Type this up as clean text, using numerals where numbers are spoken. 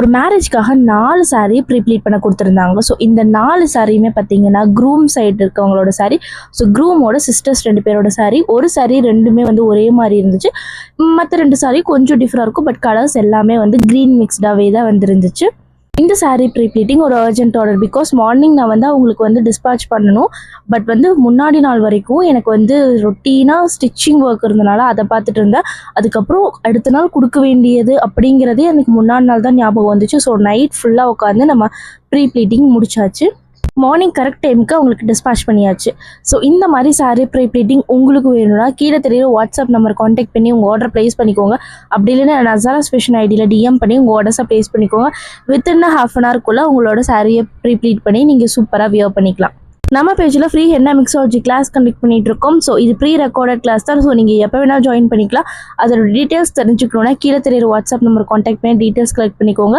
ஒரு மேரேஜ்க்காக 4 saree pre-pleat பண்ண கொடுத்துருந்தாங்க. ஸோ இந்த 4 சாரியுமே பார்த்தீங்கன்னா க்ரூம் சைடு இருக்கவங்களோட saree. ஸோ க்ரூமோட சிஸ்டர்ஸ் 2 பேரோட saree. ஒரு saree 2மே வந்து ஒரே மாதிரி இருந்துச்சு. மற்ற 2 saree கொஞ்சம் டிஃப்ரெண்டாக இருக்கும். பட் கலர்ஸ் எல்லாமே வந்து க்ரீன் மிக்ஸ்டாகவே தான் வந்துருந்துச்சு. இந்த saree ப்ரீப்ளீட்டிங் ஒரு அர்ஜென்ட் ஆர்டர். பிகாஸ் மார்னிங் நான் வந்து அவங்களுக்கு வந்து டிஸ்பேச் பண்ணணும். பட் வந்து முன்னாடி நாள் வரைக்கும் எனக்கு வந்து ரொட்டீனாக ஸ்டிச்சிங் ஒர்க் இருந்தனால அதை பார்த்துட்டு இருந்தேன். அதுக்கப்புறம் அடுத்த நாள் கொடுக்க வேண்டியது அப்படிங்கிறதே எனக்கு முன்னாடி நாள் தான் ஞாபகம் வந்துச்சு. ஸோ நைட் ஃபுல்லாக உட்காந்து நம்ம ப்ரீப்ளீட்டிங் முடிச்சாச்சு. மார்னிங் கரெக்ட் டைமுக்கு அவங்களுக்கு டிஸ்பேச் பண்ணியாச்சு. ஸோ இந்த மாதிரி saree ப்ரீப்ளீட்டிங் உங்களுக்கு வேணும்னா கீழே தெரியுற வாட்ஸ்அப் நம்பர் காண்டாக்ட் பண்ணி உங்கள் ஆர்டர் ப்ளேஸ் பண்ணிக்கோங்க. அப்படி இல்லைன்னா நசாராஸ் ஃபேஷன் ஐடியில் டிஎம் பண்ணி உங்கள் ஆர்டர்ஸை ப்ளேஸ் பண்ணிக்கோங்க. வித்தின் ½ an hourக்குள்ளே உங்களோட சாரியை ப்ரீப்ளீட் பண்ணி நீங்கள் சூப்பராக வியர் பண்ணிக்கலாம். நம்ம பேஜில் free henna mixology class conduct பண்ணிட்டு இருக்கோம். ஸோ இது ப்ரீ ரெக்கார்டட் கிளாஸ் தான். ஸோ நீங்கள் எப்போ வேணால் ஜாயின் பண்ணிக்கலாம். அதோட டீட்டெயில்ஸ் தெரிஞ்சுக்கணுன்னா கீழே தெரியுற வாட்ஸ்அப் நம்பர் காண்டாக்ட் பண்ணி டீட்டெயில்ஸ் கலெக்ட் பண்ணிக்கோங்க.